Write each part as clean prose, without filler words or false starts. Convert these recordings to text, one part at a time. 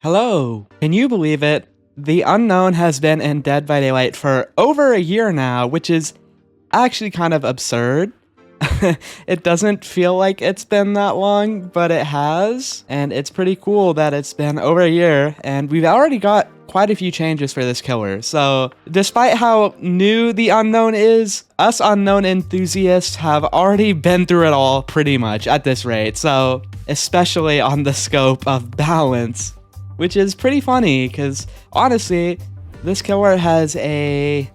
Hello! Can you believe it? The Unknown has been in Dead by Daylight for over a year now, which is actually kind of absurd. It doesn't feel like it's been that long, but it has, and it's pretty cool that it's been over a year, and we've already got quite a few changes for this killer. So, despite how new the Unknown is, us Unknown enthusiasts have already been through it all pretty much at this rate, so especially on the scope of balance. Which is pretty funny, because honestly, this killer has a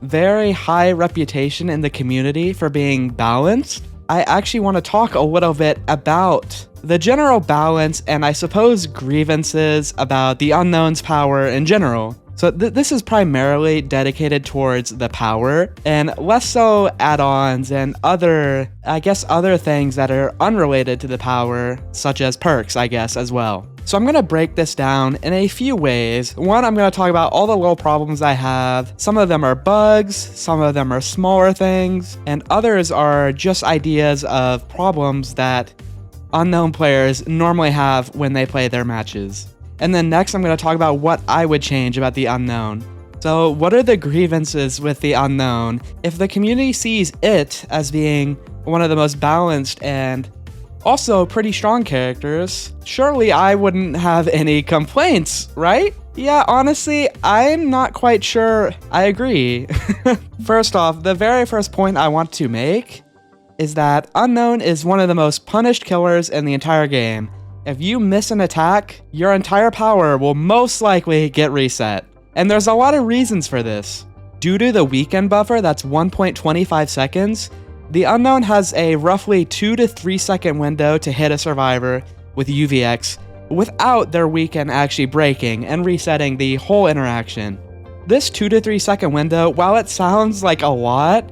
very high reputation in the community for being balanced. I actually want to talk a little bit about the general balance and I suppose grievances about the Unknown's power in general. So this is primarily dedicated towards the power and less so add-ons and other things that are unrelated to the power, such as perks, I guess, as well. So I'm going to break this down in a few ways. One, I'm going to talk about all the little problems I have. Some of them are bugs, some of them are smaller things, and others are just ideas of problems that Unknown players normally have when they play their matches. And then next, I'm going to talk about what I would change about the Unknown. So what are the grievances with the Unknown? If the community sees it as being one of the most balanced and also pretty strong characters, surely I wouldn't have any complaints, right? Yeah, honestly, I'm not quite sure I agree. First off, the very first point I want to make is that Unknown is one of the most punished killers in the entire game. If you miss an attack, your entire power will most likely get reset. And there's a lot of reasons for this. Due to the weekend buffer that's 1.25 seconds, the Unknown has a roughly 2 to 3 second window to hit a survivor with UVX without their weekend actually breaking and resetting the whole interaction. This 2 to 3 second window, while it sounds like a lot,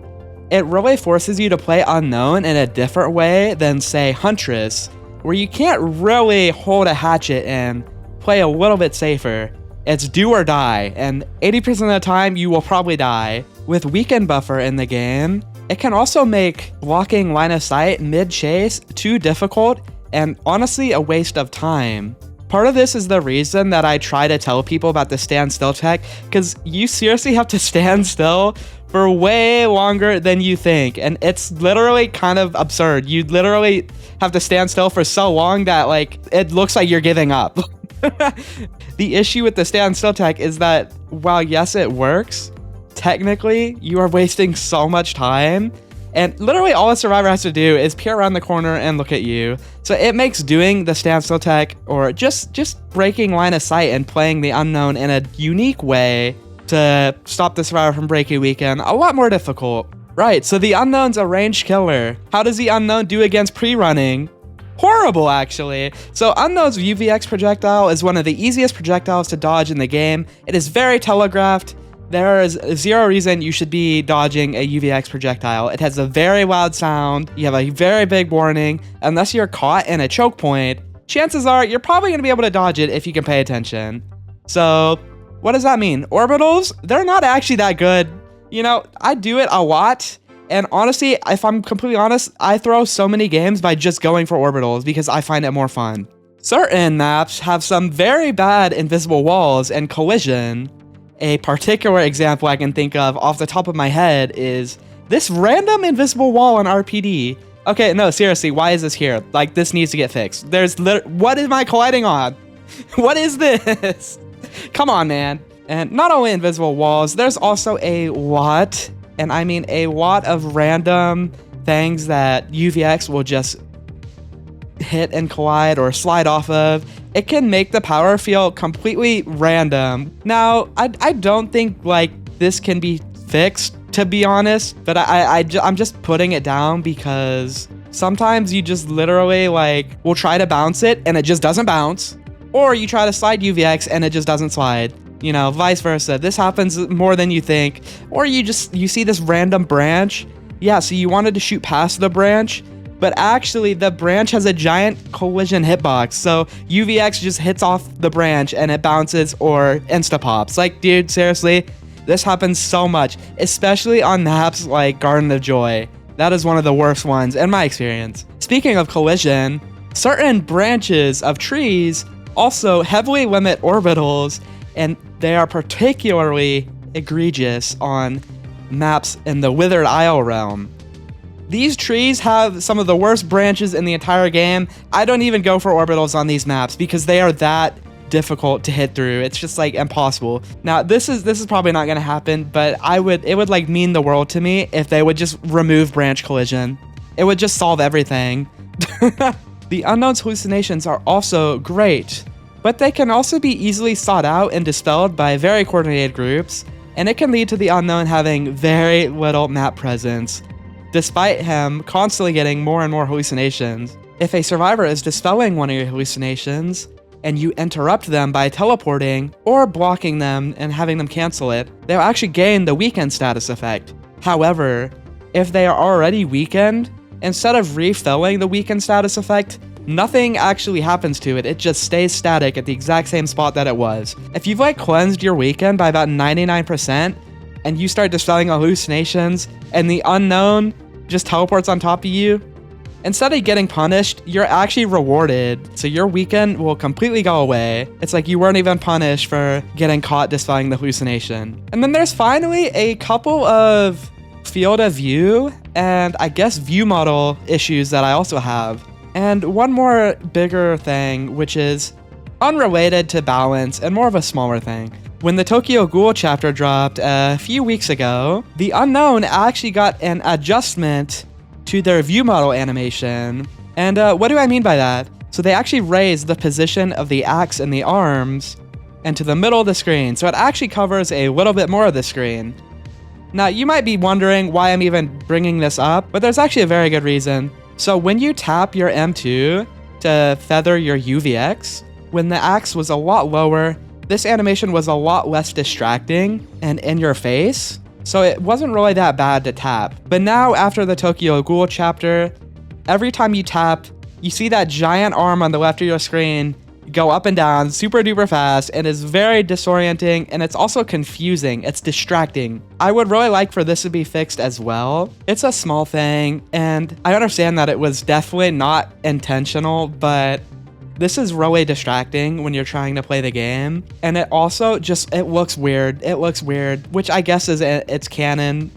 it really forces you to play Unknown in a different way than, say, Huntress, where you can't really hold a hatchet and play a little bit safer. It's do or die, and 80% of the time you will probably die. With weekend buffer in the game, it can also make blocking line of sight mid-chase too difficult and honestly a waste of time. Part of this is the reason that I try to tell people about the stand still tech, because you seriously have to stand still for way longer than you think, and it's literally kind of absurd. You literally have to stand still for so long that like it looks like you're giving up. The issue with the stand still tech is that while yes it works, technically you are wasting so much time, and literally all a survivor has to do is peer around the corner and look at you. So it makes doing the standstill tech or just breaking line of sight and playing the Unknown in a unique way to stop the survivor from breaking weekend a lot more difficult. Right, so the Unknown's a ranged killer. How does the Unknown do against pre-running? Horrible, actually. So Unknown's UVX projectile is one of the easiest projectiles to dodge in the game. It is very telegraphed. There is zero reason you should be dodging a UVX projectile. It has a very loud sound. You have a very big warning. Unless you're caught in a choke point, chances are you're probably going to be able to dodge it if you can pay attention. So what does that mean? Orbitals, they're not actually that good. You know, I do it a lot. And honestly, if I'm completely honest, I throw so many games by just going for orbitals because I find it more fun. Certain maps have some very bad invisible walls and collision. A particular example I can think of off the top of my head is this random invisible wall on RPD. Okay, no, seriously, why is this here? Like, this needs to get fixed. What am I colliding on? What is this? Come on, man. And not only invisible walls, there's also a lot, and I mean a lot of random things that UVX will just hit and collide or slide off of. It can make the power feel completely random. Now, I don't think like this can be fixed, to be honest, but I'm just putting it down because sometimes you just literally like will try to bounce it and it just doesn't bounce, or you try to slide UVX and it just doesn't slide. You know, vice versa. This happens more than you think. Or you see this random branch. Yeah, so you wanted to shoot past the branch, but actually the branch has a giant collision hitbox. So UVX just hits off the branch and it bounces or insta-pops. Like, dude, seriously, this happens so much, especially on maps like Garden of Joy. That is one of the worst ones in my experience. Speaking of collision, certain branches of trees also heavily limit orbitals, and they are particularly egregious on maps in the Withered Isle realm. These trees have some of the worst branches in the entire game. I don't even go for orbitals on these maps because they are that difficult to hit through. It's just like impossible. Now this is probably not gonna happen, but it would like mean the world to me if they would just remove branch collision. It would just solve everything. The Unknown's hallucinations are also great, but they can also be easily sought out and dispelled by very coordinated groups, and it can lead to the Unknown having very little map presence, despite him constantly getting more and more hallucinations. If a survivor is dispelling one of your hallucinations, and you interrupt them by teleporting or blocking them and having them cancel it, they'll actually gain the weakened status effect. However, if they are already weakened, instead of refilling the weakened status effect, nothing actually happens to it. It just stays static at the exact same spot that it was. If you've like cleansed your weakened by about 99%, and you start dispelling hallucinations, and the Unknown just teleports on top of you, instead of getting punished, you're actually rewarded. So your weekend will completely go away. It's like you weren't even punished for getting caught dispelling the hallucination. And then there's finally a couple of field of view and I guess view model issues that I also have. And one more bigger thing, which is unrelated to balance and more of a smaller thing. When the Tokyo Ghoul chapter dropped a few weeks ago, the Unknown actually got an adjustment to their view model animation. And what do I mean by that? So they actually raised the position of the axe and the arms into the middle of the screen, so it actually covers a little bit more of the screen. Now, you might be wondering why I'm even bringing this up, but there's actually a very good reason. So when you tap your M2 to feather your UVX, when the axe was a lot lower, this animation was a lot less distracting and in your face, so it wasn't really that bad to tap. But now, after the Tokyo Ghoul chapter, every time you tap, you see that giant arm on the left of your screen go up and down super duper fast, and is very disorienting, and it's also confusing. It's distracting. I would really like for this to be fixed as well. It's a small thing, and I understand that it was definitely not intentional, but this is really distracting when you're trying to play the game. And it also just, it looks weird. It looks weird, which I guess is it's canon,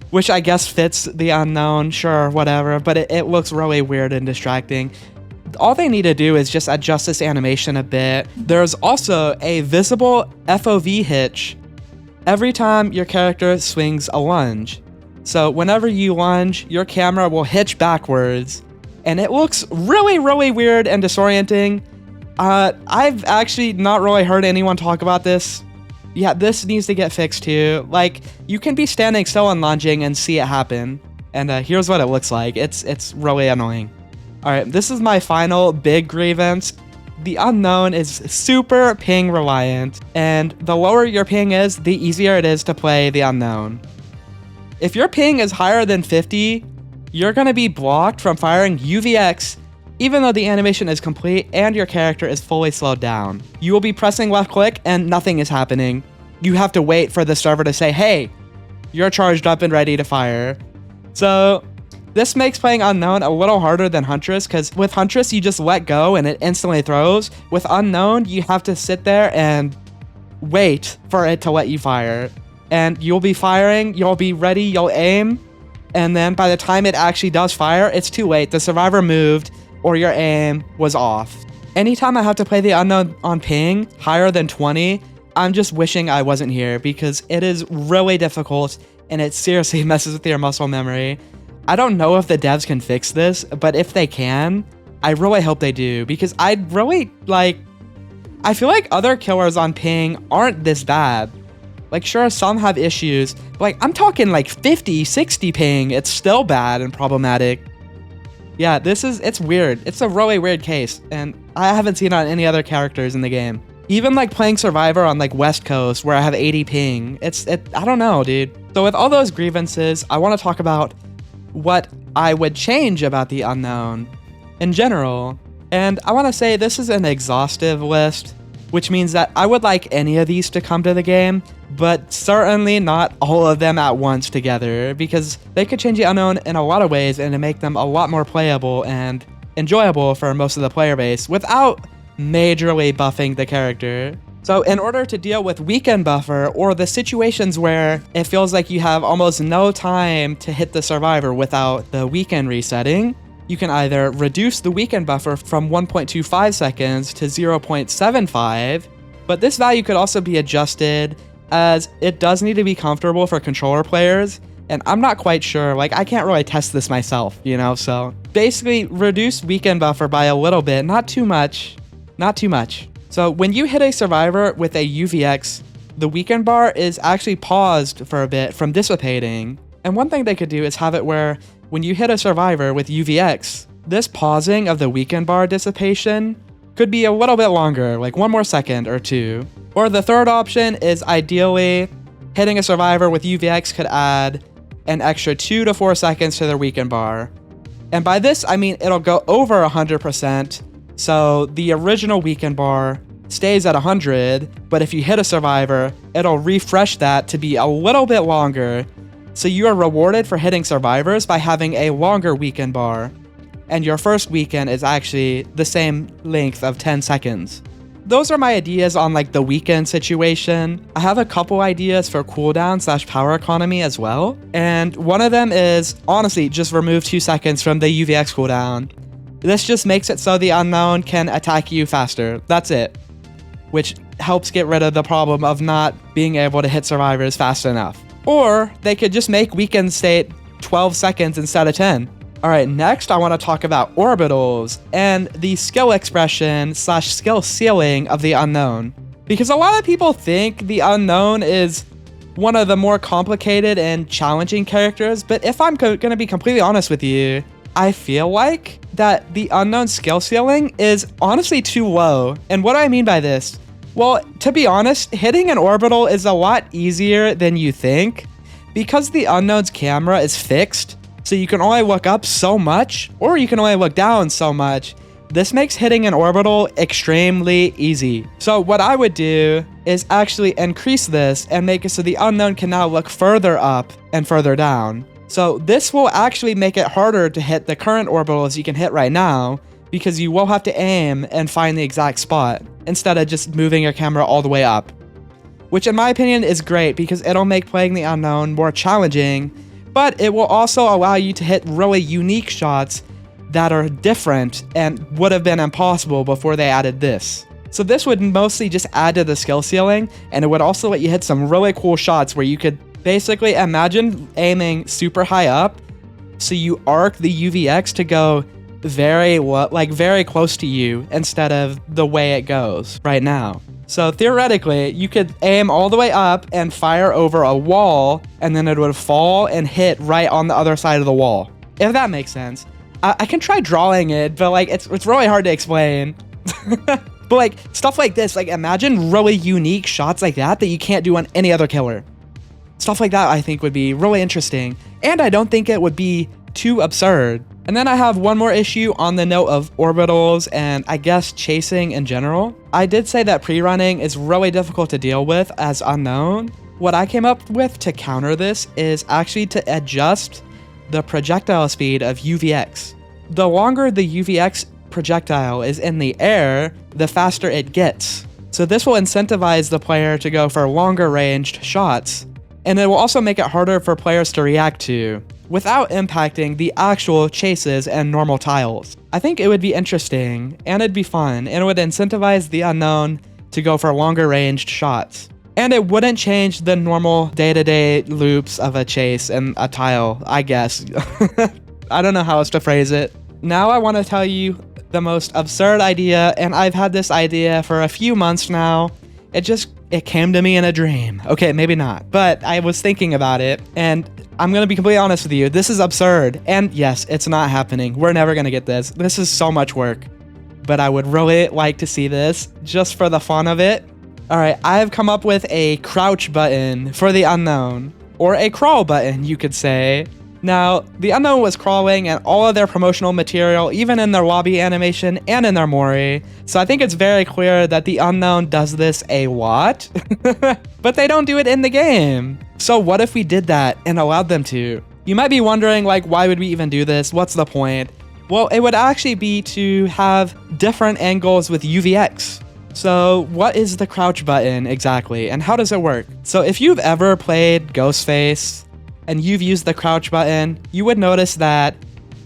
which I guess fits the Unknown, sure, whatever, but it looks really weird and distracting. All they need to do is just adjust this animation a bit. There's also a visible FOV hitch every time your character swings a lunge. So whenever you lunge, your camera will hitch backwards, and it looks really, really weird and disorienting. I've actually not really heard anyone talk about this. Yeah, this needs to get fixed too. Like, you can be standing still and lunging and see it happen. And here's what it looks like. It's really annoying. Alright, this is my final big grievance. The Unknown is super ping reliant, and the lower your ping is, the easier it is to play the Unknown. If your ping is higher than 50, you're going to be blocked from firing UVX even though the animation is complete and your character is fully slowed down. You will be pressing left click and nothing is happening. You have to wait for the server to say, hey, you're charged up and ready to fire. So this makes playing Unknown a little harder than Huntress, because with Huntress you just let go and it instantly throws. With Unknown, you have to sit there and wait for it to let you fire. And you'll be firing, you'll be ready, you'll aim, and then by the time it actually does fire, it's too late. The survivor moved, or your aim was off. Anytime I have to play the Unknown on ping higher than 20, I'm just wishing I wasn't here, because it is really difficult and it seriously messes with your muscle memory. I don't know if the devs can fix this, but if they can, I really hope they do, because I'd really I feel like other killers on ping aren't this bad. Like, sure, some have issues, but like, I'm talking like 50, 60 ping, it's still bad and problematic. Yeah, it's weird. It's a really weird case, and I haven't seen it on any other characters in the game. Even like playing Survivor on like West Coast where I have 80 ping, I don't know, dude. So with all those grievances, I want to talk about what I would change about the Unknown in general. And I want to say this is an exhaustive list, which means that I would like any of these to come to the game, but certainly not all of them at once together, because they could change the Unknown in a lot of ways and to make them a lot more playable and enjoyable for most of the player base without majorly buffing the character. So in order to deal with weekend buffer, or the situations where it feels like you have almost no time to hit the survivor without the weekend resetting, you can either reduce the weekend buffer from 1.25 seconds to 0.75, but this value could also be adjusted as it does need to be comfortable for controller players, and I'm not quite sure, like I can't really test this myself, you know, so basically reduce weekend buffer by a little bit, not too much, not too much. So when you hit a survivor with a UVX, the weekend bar is actually paused for a bit from dissipating. And one thing they could do is have it where when you hit a survivor with UVX, this pausing of the weekend bar dissipation could be a little bit longer, like 1 more second or 2. Or the third option is ideally hitting a survivor with UVX could add an extra 2 to 4 seconds to their weekend bar. And by this, I mean it'll go over 100%. So the original weekend bar stays at 100, but if you hit a survivor, it'll refresh that to be a little bit longer. So you are rewarded for hitting survivors by having a longer weekend bar. And your first weekend is actually the same length of 10 seconds. Those are my ideas on like the weekend situation. I have a couple ideas for cooldown / power economy as well. And one of them is honestly just remove 2 seconds from the UVX cooldown. This just makes it so the unknown can attack you faster. That's it. Which helps get rid of the problem of not being able to hit survivors fast enough. Or they could just make weekend state 12 seconds instead of 10. Alright, next I want to talk about orbitals and the skill expression / skill ceiling of the unknown. Because a lot of people think the unknown is one of the more complicated and challenging characters, but if I'm going to be completely honest with you, I feel like that the unknown skill ceiling is honestly too low. And what do I mean by this? Well, to be honest, hitting an orbital is a lot easier than you think. Because the unknown's camera is fixed, so you can only look up so much, or you can only look down so much. This makes hitting an orbital extremely easy. So what I would do is actually increase this and make it so the unknown can now look further up and further down. So this will actually make it harder to hit the current orbitals you can hit right now, because you will have to aim and find the exact spot instead of just moving your camera all the way up. Which in my opinion is great because it'll make playing the unknown more challenging, but it will also allow you to hit really unique shots that are different and would have been impossible before they added this. So this would mostly just add to the skill ceiling, and it would also let you hit some really cool shots where you could basically imagine aiming super high up, so you arc the UVX to go very close to you instead of the way it goes right now. So theoretically, you could aim all the way up and fire over a wall, and then it would fall and hit right on the other side of the wall. If that makes sense. I can try drawing it, but like it's really hard to explain. But like stuff like this, like imagine really unique shots like that you can't do on any other killer. Stuff like that I think would be really interesting, and I don't think it would be too absurd. And then I have one more issue on the note of orbitals and I guess chasing in general. I did say that pre-running is really difficult to deal with as unknown. What I came up with to counter this is actually to adjust the projectile speed of UVX. The longer the UVX projectile is in the air, the faster it gets. So this will incentivize the player to go for longer ranged shots, and it will also make it harder for players to react to, without impacting the actual chases and normal tiles. I think it would be interesting, and it'd be fun, and it would incentivize the unknown to go for longer ranged shots. And it wouldn't change the normal day-to-day loops of a chase and a tile, I guess. I don't know how else to phrase it. Now I want to tell you the most absurd idea, and I've had this idea for a few months now. It came to me in a dream. Okay, maybe not, but I was thinking about it, and I'm gonna be completely honest with you. This is absurd, and yes, it's not happening. We're never gonna get this. This is so much work, but I would really like to see this just for the fun of it. All right, I have come up with a crouch button for the unknown, or a crawl button, you could say. Now, the unknown was crawling and all of their promotional material, even in their lobby animation and in their Mori, so I think it's very clear that the unknown does this a lot, but they don't do it in the game. So what if we did that and allowed them to? You might be wondering, like, why would we even do this? What's the point? Well, it would actually be to have different angles with UVX. So what is the crouch button exactly, and how does it work? So if you've ever played Ghostface and you've used the crouch button, you would notice that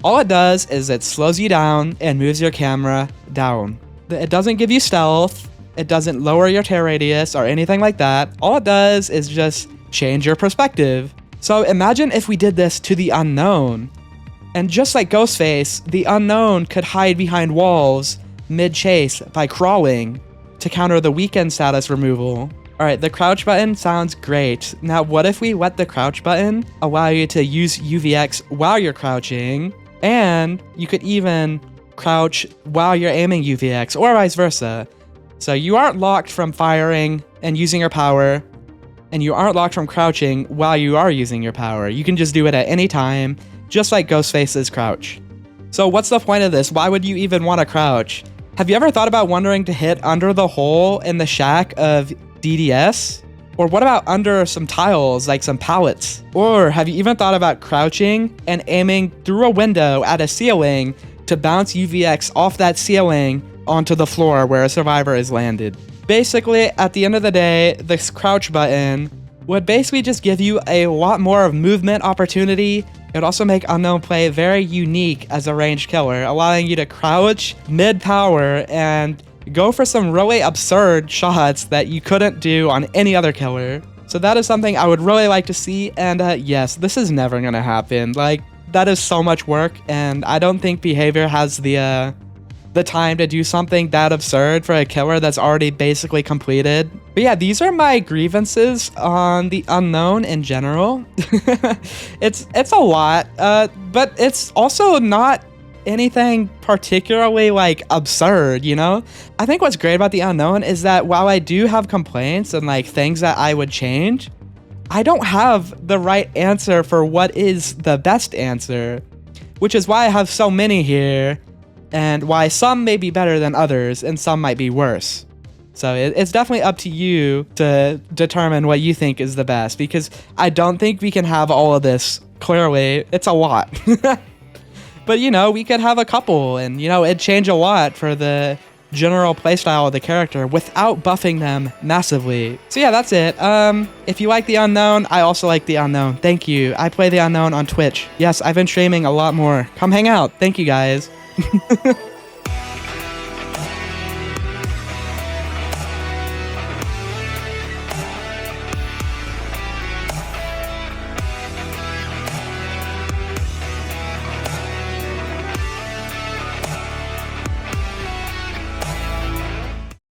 all it does is it slows you down and moves your camera down. It doesn't give you stealth, it doesn't lower your tear radius or anything like that. All it does is just change your perspective. So imagine if we did this to the unknown. And just like Ghostface, the unknown could hide behind walls mid-chase by crawling to counter the weakened status removal. Alright, the crouch button sounds great. Now what if we let the crouch button allow you to use UVX while you're crouching, and you could even crouch while you're aiming UVX, or vice versa. So you aren't locked from firing and using your power, and you aren't locked from crouching while you are using your power. You can just do it at any time, just like Ghostface's crouch. So what's the point of this? Why would you even want to crouch? Have you ever thought about wondering to hit under the hole in the shack of DDS? Or what about under some tiles, like some pallets? Or have you even thought about crouching and aiming through a window at a ceiling to bounce UVX off that ceiling onto the floor where a survivor is landed? Basically, at the end of the day, this crouch button would basically just give you a lot more of movement opportunity. It would also make unknown play very unique as a ranged killer, allowing you to crouch mid-power and go for some really absurd shots that you couldn't do on any other killer. So that is something I would really like to see, and yes, this is never gonna happen. Like, that is so much work, and I don't think Behavior has the time to do something that absurd for a killer that's already basically completed. But yeah, these are my grievances on the unknown in general. It's a lot, but it's also not anything particularly like absurd, you know? I think what's great about the unknown is that while I do have complaints and like things that I would change, I don't have the right answer for what is the best answer, which is why I have so many here, and why some may be better than others and some might be worse. So it's definitely up to you to determine what you think is the best, because I don't think we can have all of this. Clearly, it's a lot. But, you know, we could have a couple, and, you know, it'd change a lot for the general playstyle of the character without buffing them massively. So yeah, that's it. If you like the unknown, I also like the unknown. Thank you. I play the unknown on Twitch. Yes, I've been streaming a lot more. Come hang out. Thank you, guys.